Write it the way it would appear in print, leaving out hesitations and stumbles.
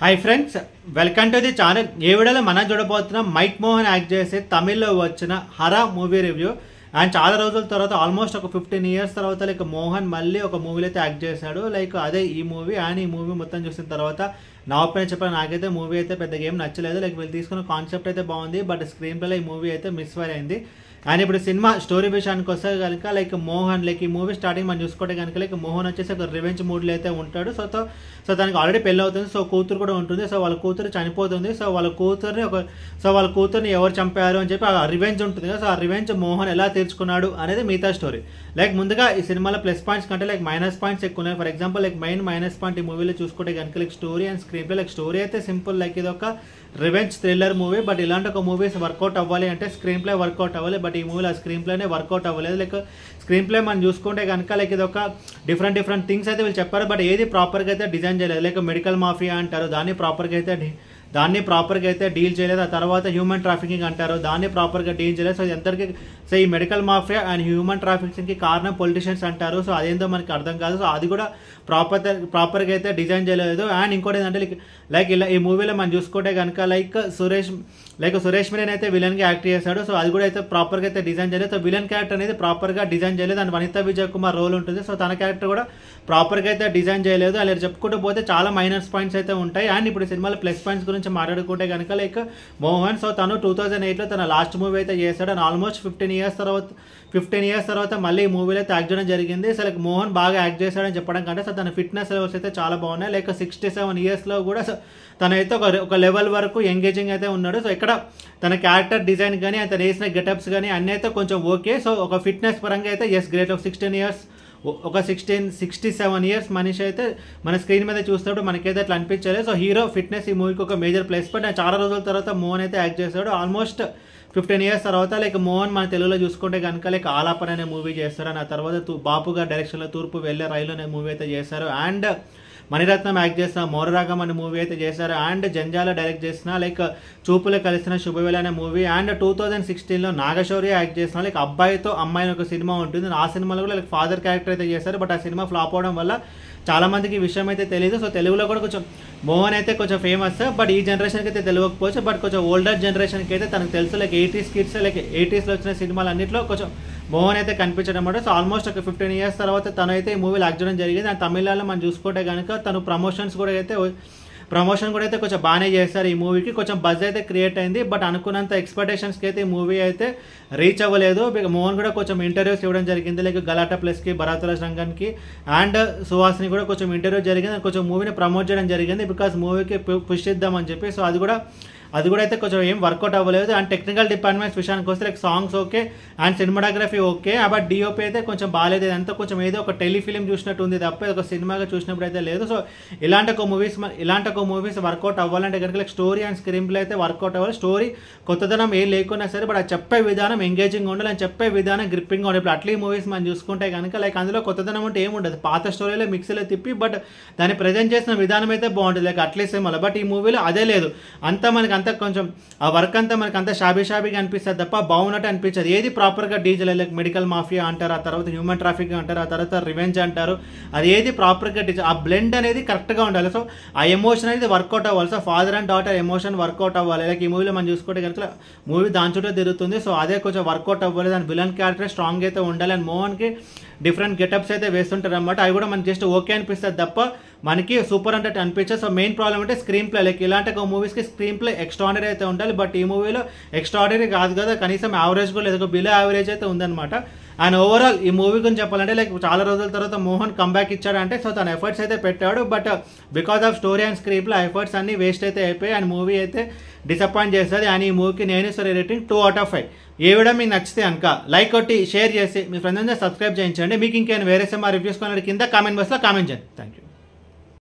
Hi friends, welcome to the channel. ఏ వీడియోలో మనం చూడబోతున్నాం మైక్ మోహన్ యాక్ట్ చేసి తమిళ్లో వచ్చిన హరా మూవీ రివ్యూ. అండ్ చాలా రోజుల తర్వాత ఆల్మోస్ట్ ఒక 15 years తర్వాత లైక్ మోహన్ మళ్ళీ ఒక మూవీలో అయితే యాక్ట్ చేశాడు. లైక్ అదే ఈ మూవీ. అండ్ ఈ మూవీ మొత్తం చూసిన తర్వాత నా ఒపీనియన్ చెప్పాలి, నాకైతే మూవీ అయితే పెద్దగా ఏం నచ్చలేదు. లైక్ వీళ్ళు తీసుకున్న కాన్సెప్ట్ అయితే బాగుంది, బట్ స్క్రీన్ ప్లేలో ఈ మూవీ అయితే మిస్ ఫైర్ అయింది. అండ్ ఇప్పుడు సినిమా స్టోరీ విషయానికి వస్తే కనుక లైక్ మోహన్ లైక్ ఈ మూవీ స్టార్టింగ్ మనం చూసుకుంటే కనుక లైక్ మోహన్ వచ్చేసి ఒక రివెంజ్ మూడ్లో అయితే ఉంటాడు. సో తనకి ఆల్రెడీ పెళ్ళి అవుతుంది. సో కూతురు కూడా ఉంటుంది. సో వాళ్ళ కూతురు చనిపోతుంది. సో వాళ్ళ కూతుర్ని ఎవరు చంపారు అని చెప్పి ఆ రివెంజ్ ఉంటుంది కదా. సో ఆ రివెంజ్ మోహన్ ఎలా తీర్చుకున్నాడు అనేది మిగతా స్టోరీ. లైక్ ముందుగా ఈ సినిమాలో ప్లస్ పాయింట్స్ కంటే లైక్ మైనస్ పాయింట్స్ ఎక్కువ ఉన్నాయి. For example like main minus point ఈ మూవీలో చూసుకుంటే కనుక like story and screen play. Like story అయితే సింపుల్, లైక్ ఇది ఒక రివెంజ్ థ్రిల్లర్ మూవీ. బట్ ఇలాంటి ఒక మూవీస్ వర్కౌట్ అవ్వాలి అంటే స్క్రీన్ ప్లే వర్కౌట్ అవ్వాలి. బట్ ఈ మూవీలో స్క్రీన్ ప్లేనే వర్కౌట్ అవ్వలేదు. లైక్ స్క్రీన్ ప్లే మనం చూసుకుంటే కనుక లైక్ ఇది ఒక డిఫరెంట్ థింగ్స్ అయితే వీళ్ళు చెప్పారు, బట్ ఏది ప్రాపర్గా అయితే డిజైన్ చేయలేదు. లైక్ మెడికల్ మాఫియా అంటారు, దాన్ని ప్రాపర్గా అయితే డీల్ చేయలేదు. ఆ తర్వాత హ్యూమన్ ట్రాఫికింగ్ అంటారు, దాన్ని ప్రాపర్గా డీల్ చేయలేదు. సో ఎంతకి సో ఈ మెడికల్ మాఫియా అండ్ హ్యూమన్ ట్రాఫికింగ్కి కారణం పొలిటీషియన్స్ అంటారు. సో అదేందో మనకి అర్థం కాదు. సో అది కూడా ప్రాపర్గా అయితే డిజైన్ చేయలేదు. అండ్ ఇంకోటి ఏంటంటే లైక్ ఇలా ఈ మూవీలో మనం చూసుకుంటే కనుక లైక్ సురేష్ మీనన్ అయితే విలన్గా యాక్ట్ చేశాడు. సో అది కూడా అయితే ప్రాపర్గా అయితే డిజైన్ చేయలేదు. సో విలన్ క్యారెక్టర్ అనేది ప్రాపర్గా డిజైన్ చేయలేదు. అండ్ వనితా విజయ్ కుమార్ రోల్ ఉంటుంది. సో తన క్యారెక్టర్ కూడా ప్రాపర్గా అయితే డిజైన్ చేయలేదు. అలా చెప్పుకుంటూ పోతే చాలా మైనస్ పాయింట్స్ అయితే ఉంటాయి. అండ్ ఇప్పుడు సినిమాలో ప్లస్ పాయింట్స్ గురించి మాట్లాడుకుంటే కనుక లైక్ మోహన్ సో తను 2008లో తన లాస్ట్ మూవీ అయితే చేశాడు. అండ్ ఆల్మోస్ట్ 15 years తర్వాత మళ్ళీ ఈ మూవీలో అయితే యాక్ట్ చేయడం జరిగింది. సో లైక్ మోహన్ బాగా యాక్ట్ చేశాడని చెప్పడం కంటే సో తన ఫిట్నెస్ లెవెల్స్ అయితే చాలా బాగున్నాయి. లైక్ 67 yearsలో కూడా తనైతే ఒక లెవెల్ వరకు ఎంగేజింగ్ అయితే ఉన్నాడు. సో ఇక్కడ తన క్యారెక్టర్ డిజైన్ కానీ తను వేసిన గెటప్స్ కానీ అన్నీ అయితే కొంచెం ఓకే. సో ఒక ఫిట్నెస్ పరంగా అయితే ఎస్ గ్రేట్. ఒక 67 years మనిషి అయితే మన స్క్రీన్ మీద చూసినప్పుడు మనకైతే అట్లా అనిపించలేదు. సో హీరో ఫిట్నెస్ ఈ మూవీకి ఒక మేజర్ ప్లస్ పాయింట్. చాలా రోజుల తర్వాత మోహన్ అయితే యాక్ట్ చేశాడు. ఆల్మోస్ట్ 15 years తర్వాత లైక్ మోహన్ మన తెలుగులో చూసుకుంటే కనుక లైక్ ఆలాపన అనే మూవీ చేస్తారు. ఆ తర్వాత బాపుగా డైరెక్షన్లో తూర్పు వెళ్ళే రైలు అనే మూవీ అయితే చేశారు. అండ్ మణిరత్నం యాక్ట్ చేసిన మోరరాగం అనే మూవీ అయితే చేశారు. అండ్ జంజాల డైరెక్ట్ చేసిన లైక్ చూపులు కలిసిన శుభవేళ అనే మూవీ. అండ్ 2016లో నాగశౌర్య యాక్ట్ చేసిన లైక్ అబ్బాయితో అమ్మాయిని ఒక సినిమా ఉంటుంది. ఆ సినిమాలో కూడా లైక్ ఫాదర్ క్యారెక్టర్ అయితే చేశారు. బట్ ఆ సినిమా ఫ్లాప్ అవడం వల్ల చాలా మందికి ఈ విషయం అయితే తెలియదు. సో తెలుగులో కూడా కొంచెం మోహన్ అయితే కొంచెం ఫేమస్, బట్ ఈ జనరేషన్కి అయితే తెలియకపోవచ్చు. బట్ కొంచెం ఓల్డర్ జనరేషన్కి అయితే తనకు తెలుసు. లైక్ 80s కిడ్స్ లైక్ 80sలో వచ్చిన సినిమాలు అన్నింటిలో కొంచెం మోహన్ అయితే కనిపించడం అనమాట. సో ఆల్మోస్ట్ ఒక 15 years తర్వాత తనైతే ఈ మూవీలో యాక్ట్ చేయడం జరిగింది. అండ్ తమిళనాడులో మనం చూసుకుంటే కనుక తను ప్రమోషన్ కూడా అయితే కొంచెం బాగానే చేస్తారు. ఈ మూవీకి కొంచెం బజ్ అయితే క్రియేట్ అయింది, బట్ అనుకున్నంత ఎక్స్పెక్టేషన్స్కి అయితే ఈ మూవీ అయితే రీచ్ అవ్వలేదు. మోహన్ కూడా కొంచెం ఇంటర్వ్యూస్ ఇవ్వడం జరిగింది. లైక్ గలాటా ప్లస్కి, భరద్వాజ్ రంగన్కి అండ్ సుహాస్ని కూడా కొంచెం ఇంటర్వ్యూ జరిగింది. కొంచెం మూవీని ప్రమోట్ చేయడం జరిగింది బికాస్ మూవీకి పుష్ ఇద్దామని చెప్పి. సో అది కూడా అయితే కొంచెం ఏం వర్కౌట్ అవ్వలేదు. అండ్ టెక్నికల్ డిపార్ట్మెంట్స్ విషయానికి వస్తే like songs okay and cinematography okay, but DOP అయితే కొంచెం బాగాలేదు. ఇదంతా కొంచెం ఏదో ఒక టెలిఫిలిం చూసినట్టు ఉంది తప్ప ఒక సినిమాగా చూసినప్పుడు అయితే లేదు. సో ఇలాంటి ఒక మూవీస్ వర్కౌట్ అవ్వాలంటే కనుక like story and screen play అయితే వర్కౌట్ అవ్వాలి. స్టోరీ కొత్తదనం ఏం లేకున్నా సరే, బట్ అది చెప్పే విధానం ఎంగేజింగ్ ఉండాలి అని చెప్పే విధానం గ్రిప్పింగ్ ఉండాలి. ఇప్పుడు అట్లీ మూవీస్ మనం చూసుకుంటే కనుక లైక్ అందులో కొత్తదనం అంటే ఏముండదు, పాత స్టోరీలో మిక్సీలో తిప్పి బట్ దాన్ని ప్రజెంట్ చేసిన విధానం అయితే బాగుంటుంది లైక్ అట్లీ సినిమాలో. బట్ ఈ మూవీలో అదే లేదు. అంతా కొంచెం ఆ వర్క్ అంతా మనకి అంతా షాబీగా అనిపిస్తుంది తప్ప బాగున్నట్టు అనిపించదు. ఏది ప్రాపర్గా డీజల్ లైక్ మెడికల్ మాఫియా అంటారు, ఆ తర్వాత హ్యూమన్ ట్రాఫిక్ అంటారు, ఆ తర్వాత రివెంజ్ అంటారు. అది ఏది ప్రాపర్గా డీజల్ ఆ బ్లెండ్ అనేది కరెక్ట్గా ఉండాలి. సో ఆ ఎమోషన్ అనేది వర్కౌట్ అవ్వాలి. So father and daughter emotion work out అవ్వాలి. లైక్ ఈ మూవీలో మనం చూసుకుంటే కనుక మూవీ దాని చుట్టూ తిరుగుతుంది. సో అదే కొంచెం వర్కౌట్ అవ్వాలి. దాని విలన్ క్యారెక్టర్ స్ట్రాంగ్ అయితే ఉండాలి. అండ్ మోహన్కి డిఫరెంట్ గెటప్స్ అయితే వేస్తుంటారు అనమాట. అవి కూడా మనకి జస్ట్ ఓకే అనిపిస్తుంది తప్ప మనకి సూపర్ అంటే అనిపించదు. సో మెయిన్ ప్రాబ్లం అంటే స్క్రీన్ ప్లే. లైక్ ఇలాంటి ఒక మూవీస్కి స్క్రీన్ ప్లే ఎక్స్ట్రాడనరీ అయితే ఉండాలి, బట్ ఈ మూవీలో ఎక్స్ట్రాడనరీ కాదు కదా, కనీసం యావరేజ్ కూడా లేదు, బిలో యావరేజ్ అయితే ఉందన్నమాట. అండ్ ఓవరాల్ ఈ మూవీ గురించి చెప్పాలంటే లైక్ చాలా రోజుల తర్వాత మోహన్ కంబ్యాక్ ఇచ్చాడంటే సో తన ఎఫర్ట్స్ అయితే పెట్టాడు, but because of story and screen play efforts అన్ని వేస్ట్ అయితే అయిపోయి అండ్ మూవీ అయితే డిసప్పాయింట్ చేస్తుంది. అండ్ ఈ మూవీకి నేను సరే రేటింగ్ 2/5. ఏ వీడియో మీకు నచ్చితే కనుక లైక్ కొట్టి షేర్ చేసి మీ ఫ్రెండ్స్ సబ్స్క్రైబ్ చేయించండి. మీకు ఇంకేమైనా వేరే సినిమా రివ్యూస్ కొనడానికి కింద కామెంట్ బాక్స్లో కామెంట్ చేయండి. Thank you.